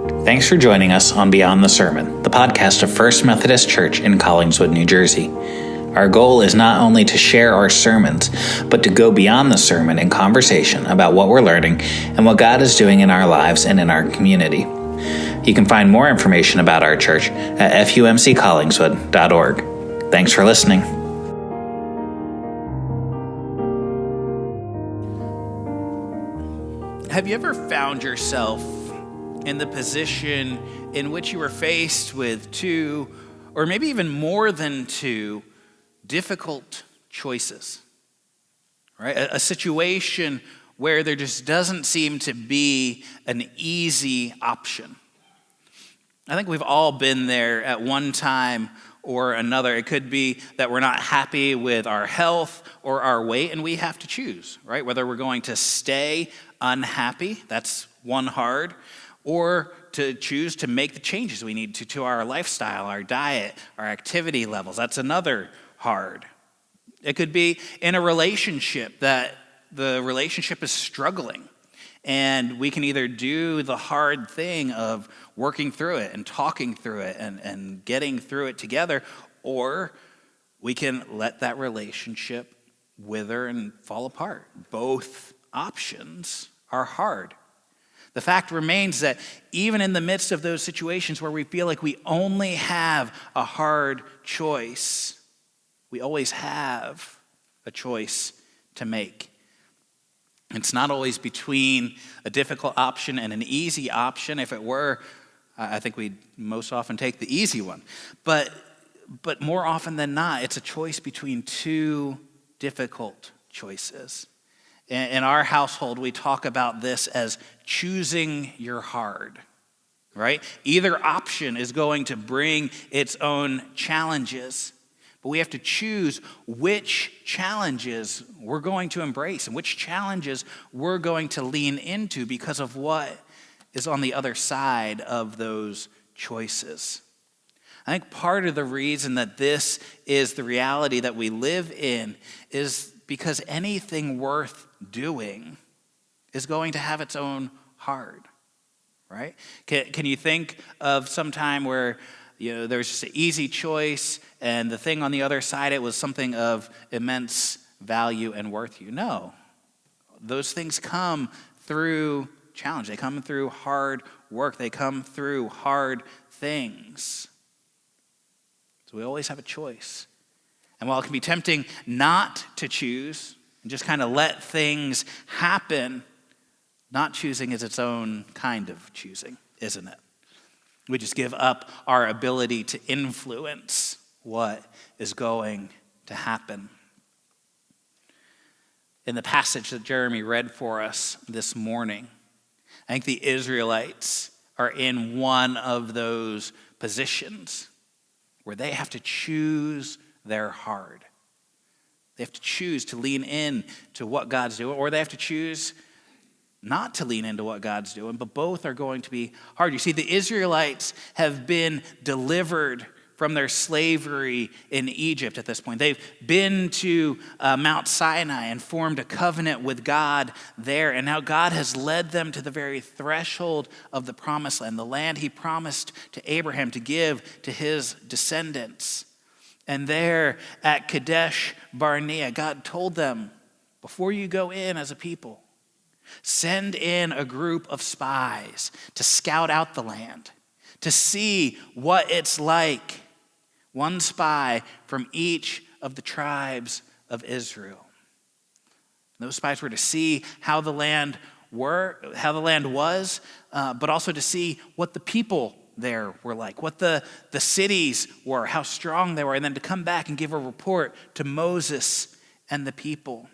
Thanks for joining us on Beyond the Sermon, the podcast of First Methodist Church in Collingswood, New Jersey. Our goal is not only to share our sermons, but to go beyond the sermon in conversation about what we're learning and what God is doing in our lives and in our community. You can find more information about our church at fumccollingswood.org. Thanks for listening. Have you ever found yourself in the position in which you were faced with two, or maybe even more than two, difficult choices? Right? A situation where there just doesn't seem to be an easy option. I think we've all been there at one time or another. It could be that we're not happy with our health or our weight, and we have to choose, right? Whether we're going to stay unhappy, that's one hard, or to choose to make the changes we need to our lifestyle, our diet, our activity levels. That's another hard. It could be in a relationship that the relationship is struggling, and we can either do the hard thing of working through it and talking through it and getting through it together, or we can let that relationship wither and fall apart. Both options are hard. The fact remains that even in the midst of those situations where we feel like we only have a hard choice, we always have a choice to make. It's not always between a difficult option and an easy option. If it were, I think we'd most often take the easy one. But more often than not, it's a choice between two difficult choices. In our household, we talk about this as choosing your hard, right? Either option is going to bring its own challenges, but we have to choose which challenges we're going to embrace and which challenges we're going to lean into because of what is on the other side of those choices. I think part of the reason that this is the reality that we live in is because anything worth doing is going to have its own hard, right? Can you think of some time where there's just an easy choice and the thing on the other side, it was something of immense value and worth you? No. Those things come through challenge. They come through hard work. They come through hard things. So we always have a choice. And while it can be tempting not to choose and just kind of let things happen, not choosing is its own kind of choosing, isn't it? We just give up our ability to influence what is going to happen. In the passage that Jeremy read for us this morning, I think the Israelites are in one of those positions where they have to choose their hard. They have to choose to lean in to what God's doing, or they have to choose not to lean into what God's doing, but both are going to be hard. You see, the Israelites have been delivered from their slavery in Egypt at this point. They've been to Mount Sinai and formed a covenant with God there, and now God has led them to the very threshold of the promised land, the land he promised to Abraham to give to his descendants. And there at Kadesh Barnea, God told them, before you go in as a people, send in a group of spies to scout out the land, to see what it's like. One spy from each of the tribes of Israel. Those spies were to see how the land was, but also to see what the people there were like, what the cities were, how strong they were, and then to come back and give a report to Moses and the people.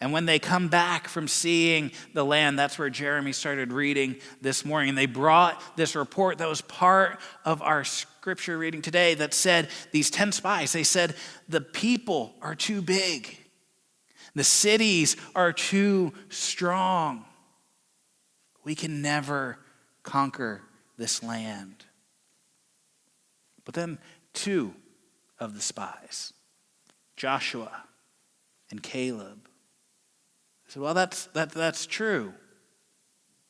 And when they come back from seeing the land, that's where Jeremy started reading this morning. And they brought this report that was part of our scripture reading today that said, these 10 spies, they said, the people are too big. The cities are too strong. We can never conquer this land. But then two of the spies, Joshua and Caleb, said, well, that's true,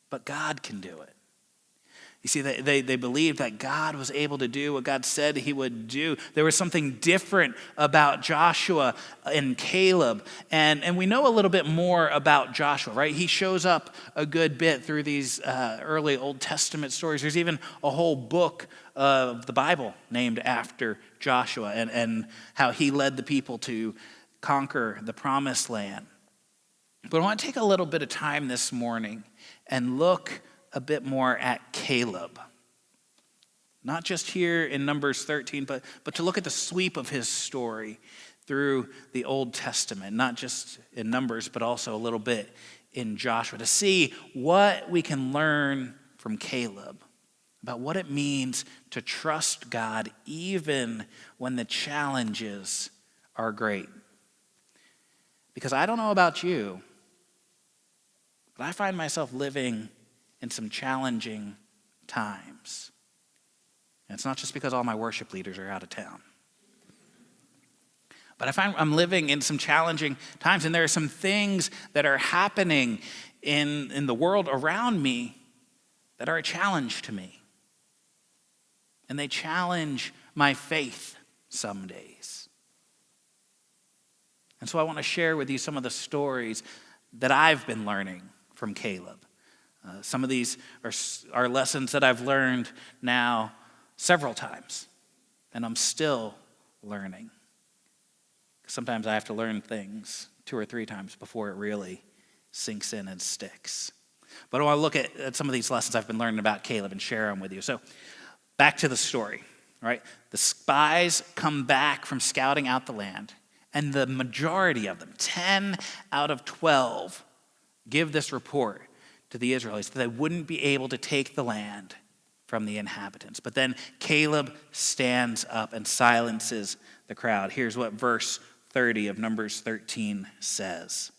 but God can do it. You see, they believed that God was able to do what God said he would do. There was something different about Joshua and Caleb. And we know a little bit more about Joshua, right? He shows up a good bit through these early Old Testament stories. There's even a whole book of the Bible named after Joshua and how he led the people to conquer the promised land. But I want to take a little bit of time this morning and look a bit more at Caleb. Not just here in Numbers 13, but to look at the sweep of his story through the Old Testament, not just in Numbers, but also a little bit in Joshua, to see what we can learn from Caleb about what it means to trust God even when the challenges are great. Because I don't know about you, but I find myself living in some challenging times. And it's not just because all my worship leaders are out of town. But I find I'm living in some challenging times, and there are some things that are happening in the world around me that are a challenge to me. And they challenge my faith some days. And so I want to share with you some of the stories that I've been learning from Caleb. Some of these are lessons that I've learned now several times, and I'm still learning. Sometimes I have to learn things 2 or 3 times before it really sinks in and sticks. But I want to look at some of these lessons I've been learning about Caleb and share them with you. So back to the story, right? The spies come back from scouting out the land, and the majority of them, 10 out of 12, give this report to the Israelites that they wouldn't be able to take the land from the inhabitants. But then Caleb stands up and silences the crowd. Here's what verse 30 of Numbers 13 says.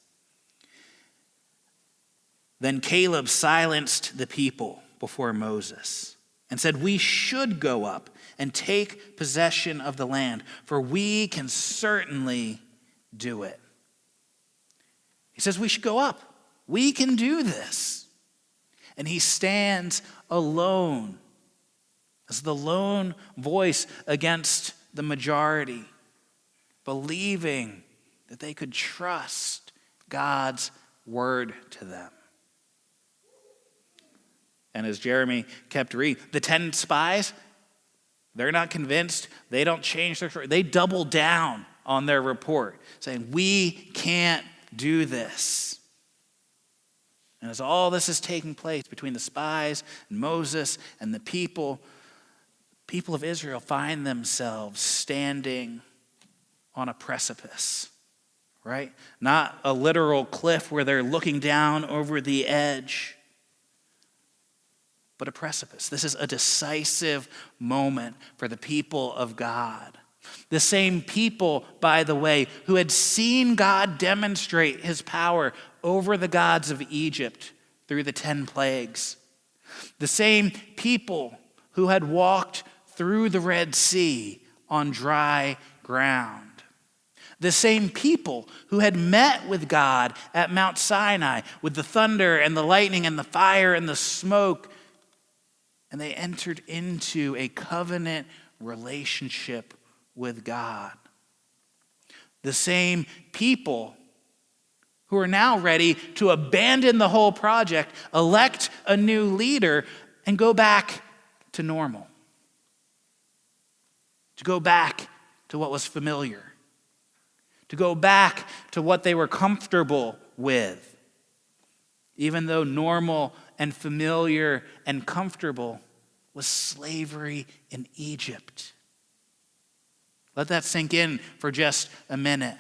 Then Caleb silenced the people before Moses and said, "We should go up and take possession of the land, for we can certainly do it." He says we should go up. We can do this. And he stands alone as the lone voice against the majority, believing that they could trust God's word to them. And as Jeremy kept reading, the 10 spies, they're not convinced. They don't change their story. They double down on their report, saying, we can't do this. And as all this is taking place between the spies and Moses and the people of Israel find themselves standing on a precipice, right? Not a literal cliff where they're looking down over the edge, but a precipice. This is a decisive moment for the people of God. The same people, by the way, who had seen God demonstrate his power over the gods of Egypt through the 10 plagues. The same people who had walked through the Red Sea on dry ground. The same people who had met with God at Mount Sinai with the thunder and the lightning and the fire and the smoke. And they entered into a covenant relationship with God. The same people who are now ready to abandon the whole project, elect a new leader, and go back to normal. To go back to what was familiar. To go back to what they were comfortable with. Even though normal and familiar and comfortable was slavery in Egypt. Let that sink in for just a minute.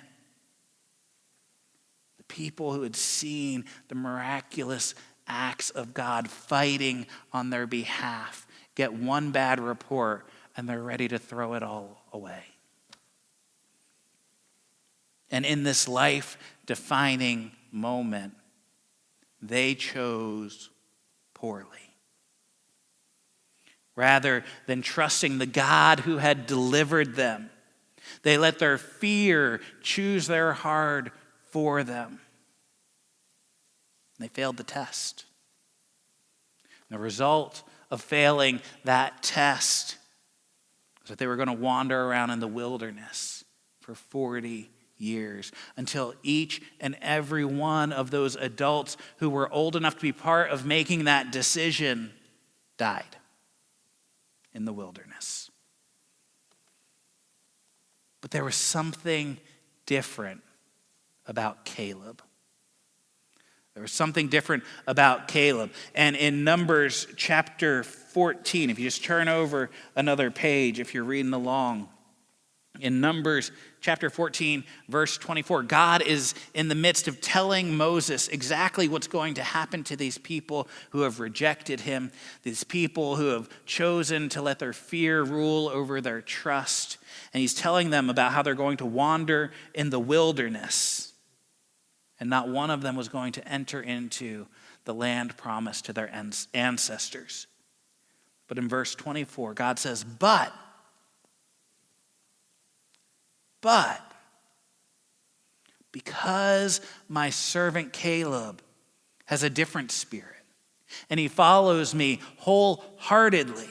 The people who had seen the miraculous acts of God fighting on their behalf get one bad report and they're ready to throw it all away. And in this life-defining moment, they chose poorly. Rather than trusting the God who had delivered them, they let their fear choose their heart for them. They failed the test. The result of failing that test was that they were going to wander around in the wilderness for 40 years until each and every one of those adults who were old enough to be part of making that decision died in the wilderness. But there was something different about Caleb. There was something different about Caleb. And in Numbers chapter 14, if you just turn over another page, if you're reading along, in Numbers chapter 14, verse 24, God is in the midst of telling Moses exactly what's going to happen to these people who have rejected him, these people who have chosen to let their fear rule over their trust. And he's telling them about how they're going to wander in the wilderness. And not one of them was going to enter into the land promised to their ancestors. But in verse 24, God says, But, because my servant Caleb has a different spirit, and he follows me wholeheartedly,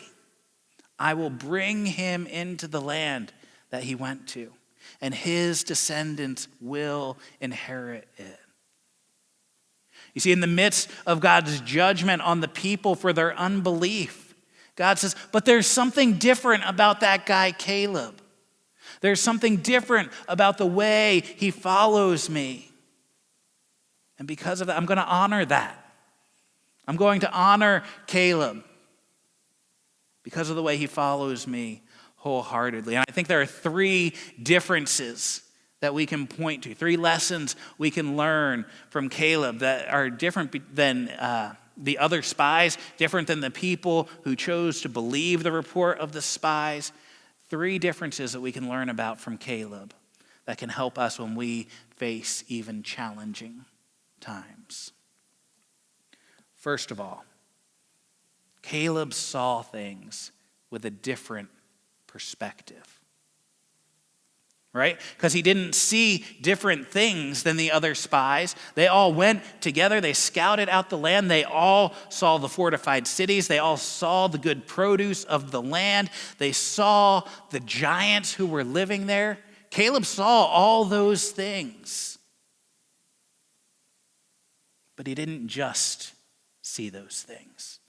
I will bring him into the land that he went to, and his descendants will inherit it. You see, in the midst of God's judgment on the people for their unbelief, God says, but there's something different about that guy, Caleb. There's something different about the way he follows me. And because of that, I'm going to honor that. I'm going to honor Caleb because of the way he follows me wholeheartedly. And I think there are three differences that we can point to, three lessons we can learn from Caleb that are different than the other spies, different than the people who chose to believe the report of the spies. Three differences that we can learn about from Caleb that can help us when we face even challenging times. First of all, Caleb saw things with a different perspective. Right? Because he didn't see different things than the other spies. They all went together. They scouted out the land. They all saw the fortified cities. They all saw the good produce of the land. They saw the giants who were living there. Caleb saw all those things. But he didn't just see those things.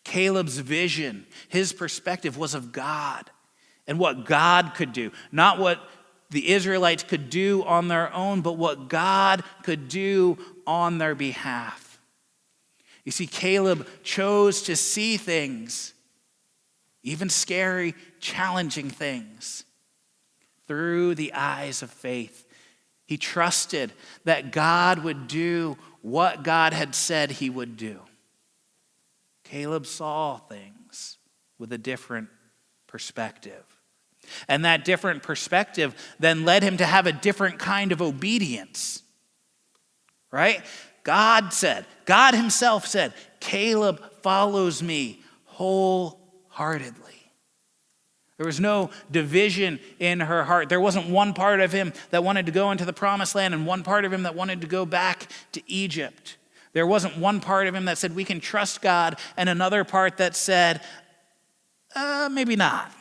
Caleb's vision, his perspective was of God and what God could do, not what the Israelites could do on their own, but what God could do on their behalf. You see, Caleb chose to see things, even scary, challenging things, through the eyes of faith. He trusted that God would do what God had said he would do. Caleb saw things with a different perspective. And that different perspective then led him to have a different kind of obedience. Right? God himself said, Caleb follows me wholeheartedly. There was no division in her heart. There wasn't one part of him that wanted to go into the promised land and one part of him that wanted to go back to Egypt. There wasn't one part of him that said we can trust God and another part that said, maybe not.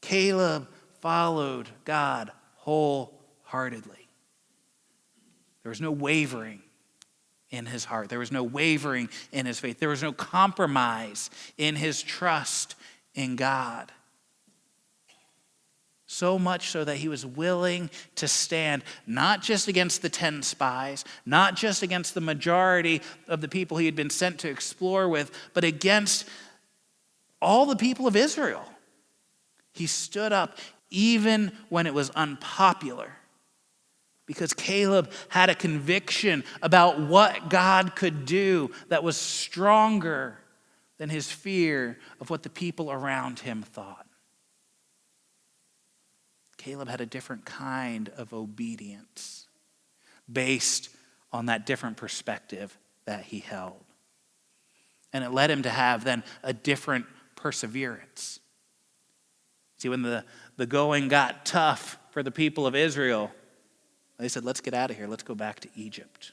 Caleb followed God wholeheartedly. There was no wavering in his heart. There was no wavering in his faith. There was no compromise in his trust in God. So much so that he was willing to stand not just against the 10 spies, not just against the majority of the people he had been sent to explore with, but against all the people of Israel. He stood up even when it was unpopular because Caleb had a conviction about what God could do that was stronger than his fear of what the people around him thought. Caleb had a different kind of obedience based on that different perspective that he held. And it led him to have then a different perseverance. See, when the going got tough for the people of Israel, they said, let's get out of here. Let's go back to Egypt.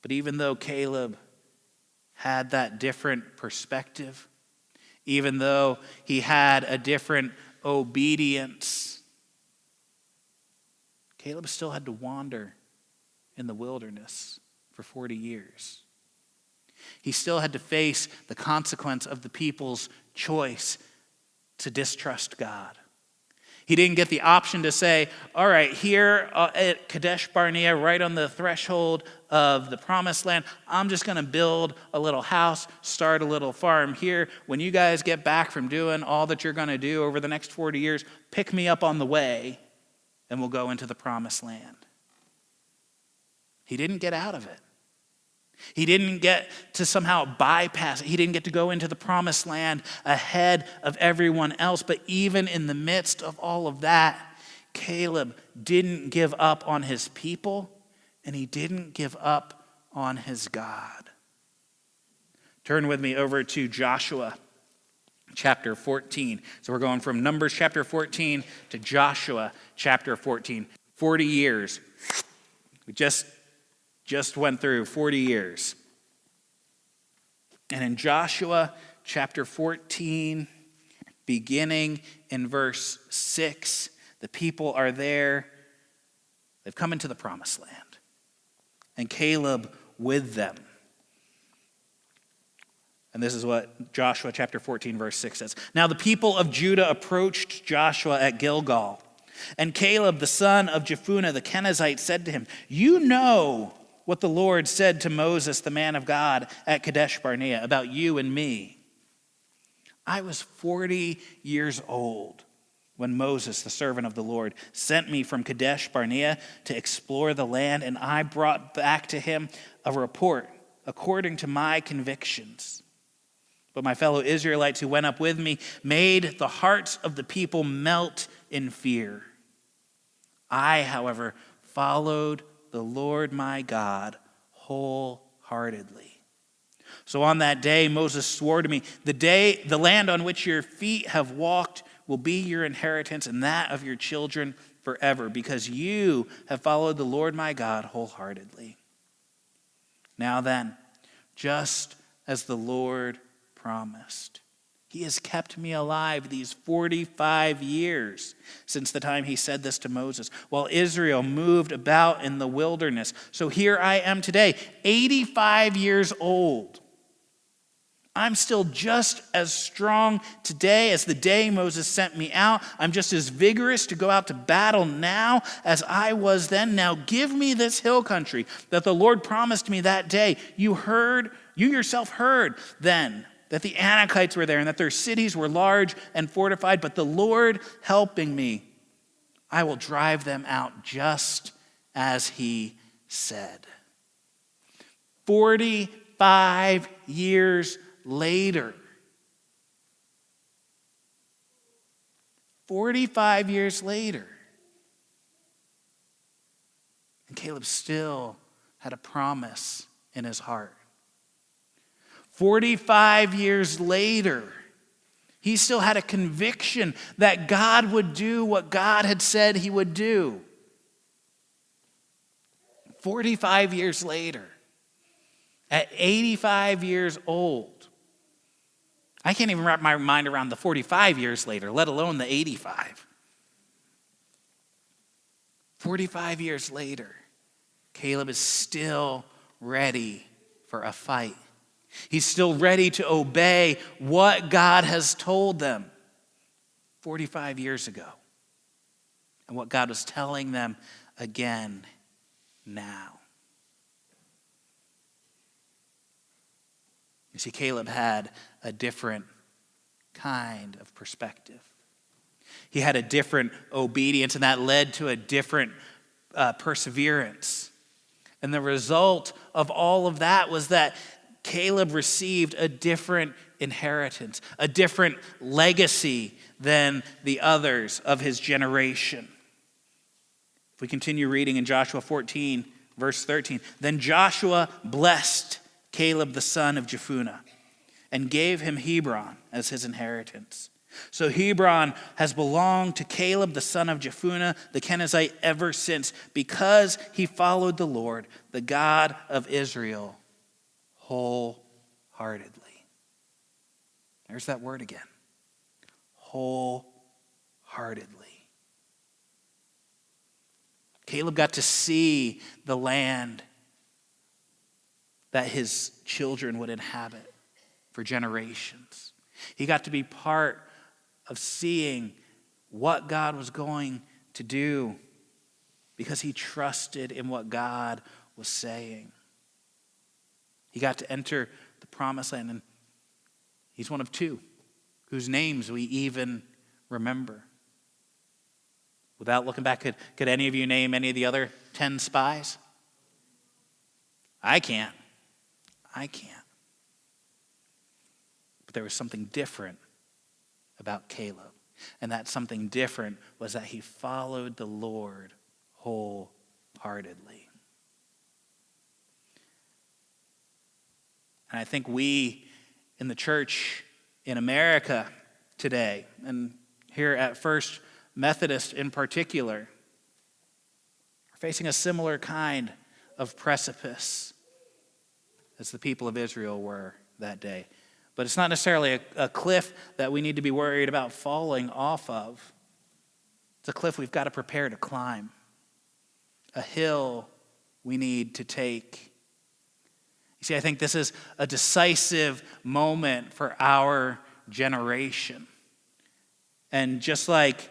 But even though Caleb had that different perspective, even though he had a different obedience, Caleb still had to wander in the wilderness for 40 years. He still had to face the consequence of the people's choice to distrust God. He didn't get the option to say, all right, here at Kadesh Barnea, right on the threshold of the promised land, I'm just going to build a little house, start a little farm here. When you guys get back from doing all that you're going to do over the next 40 years, pick me up on the way and we'll go into the promised land. He didn't get out of it. He didn't get to somehow bypass it. He didn't get to go into the promised land ahead of everyone else. But even in the midst of all of that, Caleb didn't give up on his people, and he didn't give up on his God. Turn with me over to Joshua chapter 14. So we're going from Numbers chapter 14 to Joshua chapter 14. 40 years. We just went through 40 years. And in Joshua chapter 14, beginning in verse 6, the people are there. They've come into the promised land. And Caleb with them. And this is what Joshua chapter 14, verse 6 says. Now the people of Judah approached Joshua at Gilgal. And Caleb, the son of Jephunneh the Kenizzite, said to him, "You know what the Lord said to Moses, the man of God, at Kadesh Barnea, about you and me. I was 40 years old when Moses, the servant of the Lord, sent me from Kadesh Barnea to explore the land, and I brought back to him a report according to my convictions. But my fellow Israelites who went up with me made the hearts of the people melt in fear. I, however, followed the Lord my God wholeheartedly. So on that day, Moses swore to me, the land on which your feet have walked will be your inheritance and that of your children forever, because you have followed the Lord my God wholeheartedly. Now then, just as the Lord promised, he has kept me alive these 45 years since the time he said this to Moses, while Israel moved about in the wilderness. So here I am today, 85 years old. I'm still just as strong today as the day Moses sent me out. I'm just as vigorous to go out to battle now as I was then. Now give me this hill country that the Lord promised me that day. You yourself heard then that the Anakites were there and that their cities were large and fortified, but the Lord helping me, I will drive them out just as he said. 45 years later. 45 years later. And Caleb still had a promise in his heart. 45 years later, he still had a conviction that God would do what God had said he would do. 45 years later, at 85 years old, I can't even wrap my mind around the 45 years later, let alone the 85. 45 years later, Caleb is still ready for a fight. He's still ready to obey what God has told them 45 years ago and what God was telling them again now. You see, Caleb had a different kind of perspective. He had a different obedience, and that led to a different perseverance. And the result of all of that was that Caleb received a different inheritance, a different legacy than the others of his generation. If we continue reading in Joshua 14, verse 13, then Joshua blessed Caleb the son of Jephunneh and gave him Hebron as his inheritance. So Hebron has belonged to Caleb, the son of Jephunneh, the Kenizzite, ever since, because he followed the Lord, the God of Israel, wholeheartedly. There's that word again. Wholeheartedly. Caleb got to see the land that his children would inhabit for generations. He got to be part of seeing what God was going to do because he trusted in what God was saying. He got to enter the promised land, and he's one of two whose names we even remember. Without looking back, could any of you name any of the other 10 spies? I can't. But there was something different about Caleb. And that something different was that he followed the Lord wholeheartedly. And I think we in the church in America today, and here at First Methodist in particular, are facing a similar kind of precipice as the people of Israel were that day. But it's not necessarily a cliff that we need to be worried about falling off of. It's a cliff we've got to prepare to climb, a hill we need to take. You see, I think this is a decisive moment for our generation. And just like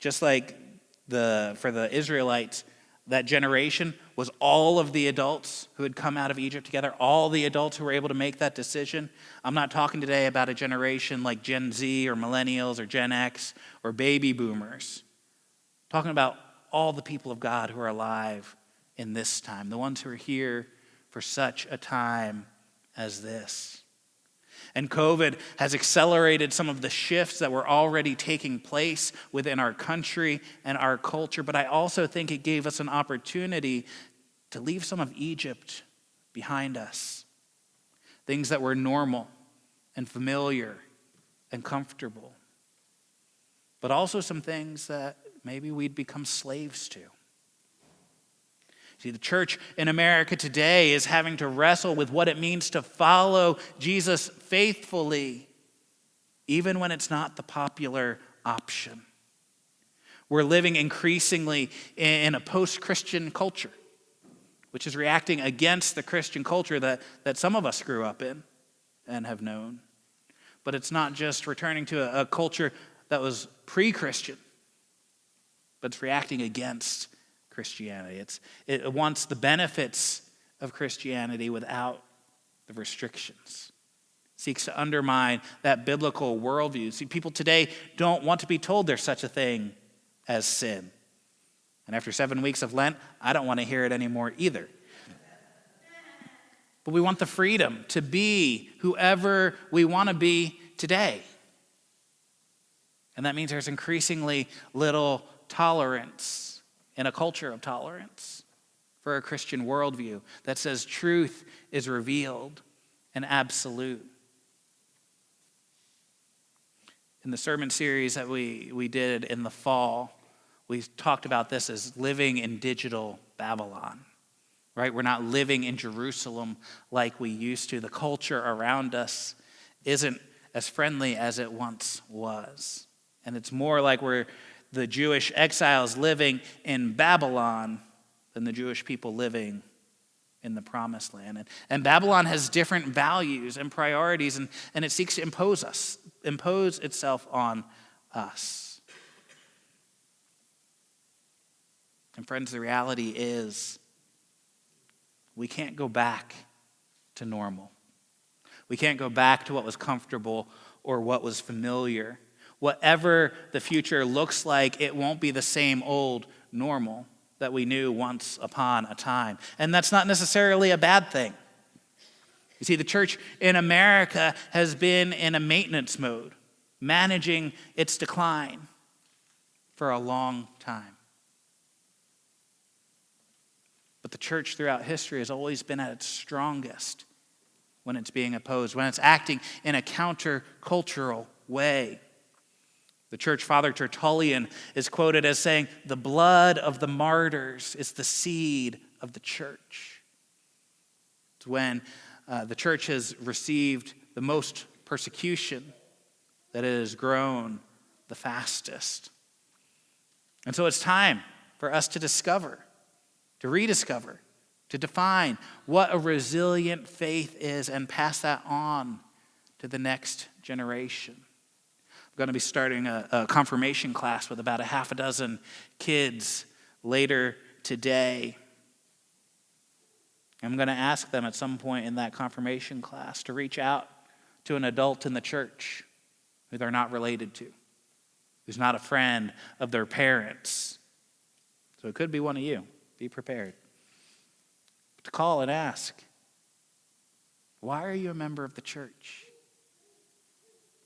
for the Israelites, that generation was all of the adults who had come out of Egypt together, all the adults who were able to make that decision. I'm not talking today about a generation like Gen Z or millennials or Gen X or baby boomers. I'm talking about all the people of God who are alive in this time, the ones who are here for such a time as this. And COVID has accelerated some of the shifts that were already taking place within our country and our culture. But I also think it gave us an opportunity to leave some of Egypt behind us. Things that were normal and familiar and comfortable. But also some things that maybe we'd become slaves to. See, the church in America today is having to wrestle with what it means to follow Jesus faithfully, even when it's not the popular option. We're living increasingly in a post-Christian culture, which is reacting against the Christian culture that some of us grew up in and have known. But it's not just returning to a culture that was pre-Christian, but it's reacting against Christianity. It wants the benefits of Christianity without the restrictions. It seeks to undermine that biblical worldview. See, people today don't want to be told there's such a thing as sin. And after 7 weeks of Lent, I don't want to hear it anymore either. But we want the freedom to be whoever we want to be today. And that means there's increasingly little tolerance in a culture of tolerance for a Christian worldview that says truth is revealed and absolute. In the sermon series that we did in the fall, we talked about this as living in digital Babylon, right? We're not living in Jerusalem like we used to. The culture around us isn't as friendly as it once was. And it's more like we're the Jewish exiles living in Babylon than the Jewish people living in the promised land. And Babylon has different values and priorities, and it seeks to impose itself on us. And friends, the reality is we can't go back to normal. We can't go back to what was comfortable or what was familiar. Whatever the future looks like, it won't be the same old normal that we knew once upon a time. And that's not necessarily a bad thing. You see, the church in America has been in a maintenance mode, managing its decline for a long time. But the church throughout history has always been at its strongest when it's being opposed, when it's acting in a counter-cultural way. The church father Tertullian is quoted as saying, "The blood of the martyrs is the seed of the church." It's when the church has received the most persecution that it has grown the fastest. And so it's time for us to discover, to rediscover, to define what a resilient faith is and pass that on to the next generation. I'm going to be starting a confirmation class with about a half a dozen kids later today. I'm going to ask them at some point in that confirmation class to reach out to an adult in the church who they're not related to, who's not a friend of their parents. So it could be one of you. Be prepared to call and ask, why are you a member of the church?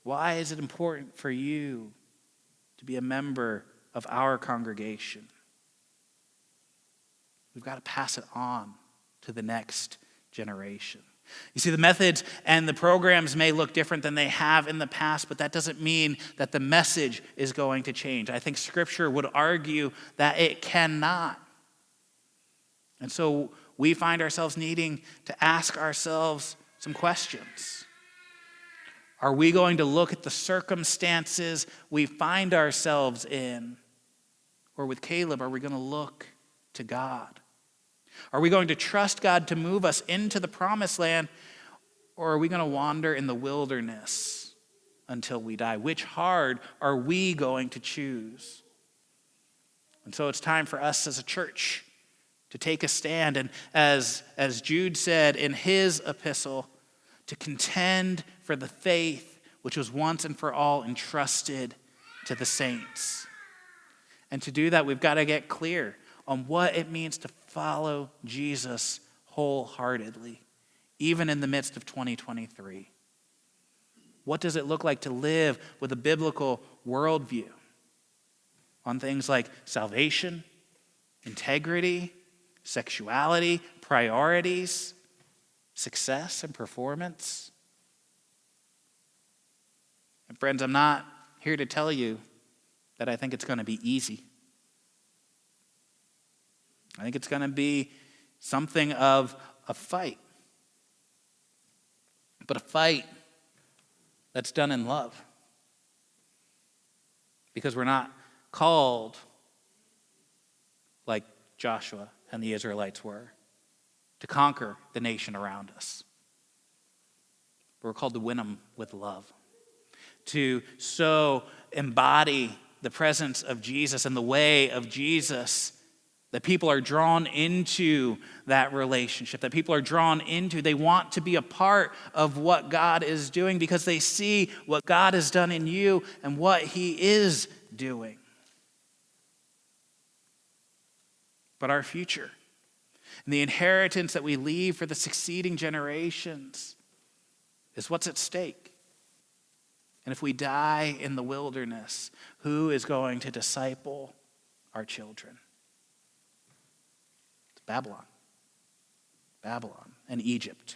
Why is it important for you to be a member of our congregation? We've got to pass it on to the next generation. You see, the methods and the programs may look different than they have in the past, but that doesn't mean that the message is going to change. I think Scripture would argue that it cannot. And so we find ourselves needing to ask ourselves some questions. Are we going to look at the circumstances we find ourselves in? Or with Caleb, are we going to look to God? Are we going to trust God to move us into the promised land, or are we going to wander in the wilderness until we die? Which hard are we going to choose? And so it's time for us as a church to take a stand, and as Jude said in his epistle, to contend for the faith which was once and for all entrusted to the saints. And to do that, we've got to get clear on what it means to follow Jesus wholeheartedly, even in the midst of 2023. What does it look like to live with a biblical worldview on things like salvation, integrity, sexuality, priorities, success, and performance? And friends, I'm not here to tell you that I think it's going to be easy. I think it's going to be something of a fight. But a fight that's done in love. Because we're not called like Joshua and the Israelites were to conquer the nation around us. But we're called to win them with love. To so embody the presence of Jesus and the way of Jesus that people are drawn into that relationship, that people are drawn into. They want to be a part of what God is doing because they see what God has done in you and what He is doing. But our future and the inheritance that we leave for the succeeding generations is what's at stake. And if we die in the wilderness, who is going to disciple our children? Babylon and Egypt.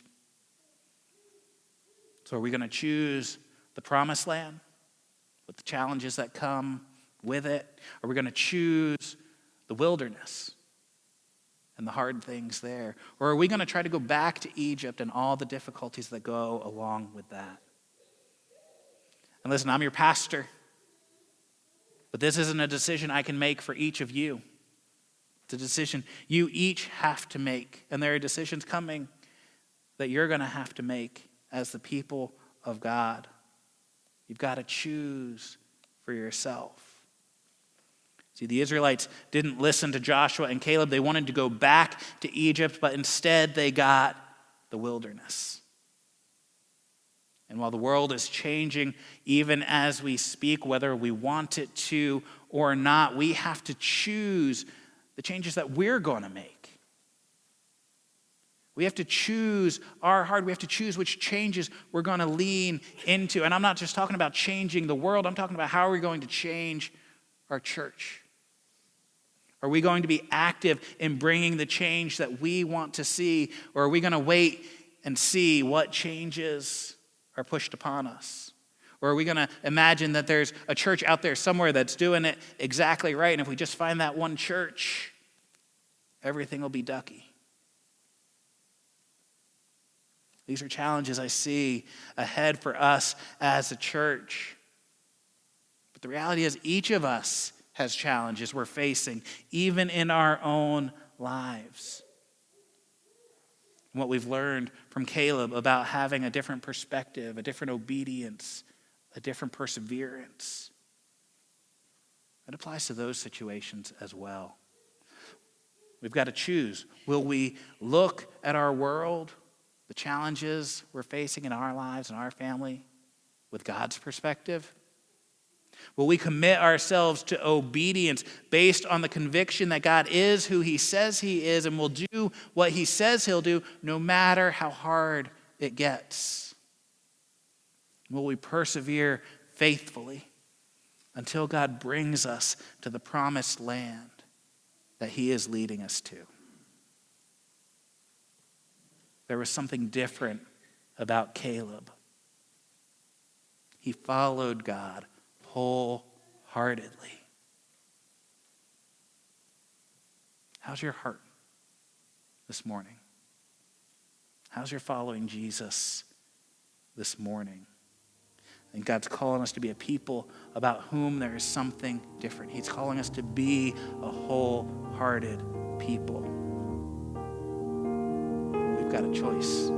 So are we going to choose the promised land with the challenges that come with it? Are we going to choose the wilderness and the hard things there? Or are we going to try to go back to Egypt and all the difficulties that go along with that? And listen, I'm your pastor, but this isn't a decision I can make for each of you. It's a decision you each have to make. And there are decisions coming that you're going to have to make as the people of God. You've got to choose for yourself. See, the Israelites didn't listen to Joshua and Caleb. They wanted to go back to Egypt, but instead they got the wilderness. And while the world is changing, even as we speak, whether we want it to or not, we have to choose the changes that we're going to make. We have to choose our heart. We have to choose which changes we're going to lean into. And I'm not just talking about changing the world. I'm talking about how are we going to change our church. Are we going to be active in bringing the change that we want to see? Or are we going to wait and see what changes are pushed upon us? Or are we going to imagine that there's a church out there somewhere that's doing it exactly right, and if we just find that one church, everything will be ducky? These are challenges I see ahead for us as a church. But the reality is each of us has challenges we're facing, even in our own lives. And what we've learned from Caleb about having a different perspective, a different obedience, a different perseverance, that applies to those situations as well. We've got to choose. Will we look at our world, the challenges we're facing in our lives and our family, with God's perspective? Will we commit ourselves to obedience based on the conviction that God is who he says he is and will do what he says he'll do no matter how hard it gets? Will we persevere faithfully until God brings us to the promised land that he is leading us to? There was something different about Caleb. He followed God wholeheartedly. How's your heart this morning? How's your following Jesus this morning? And God's calling us to be a people about whom there is something different. He's calling us to be a wholehearted people. We've got a choice.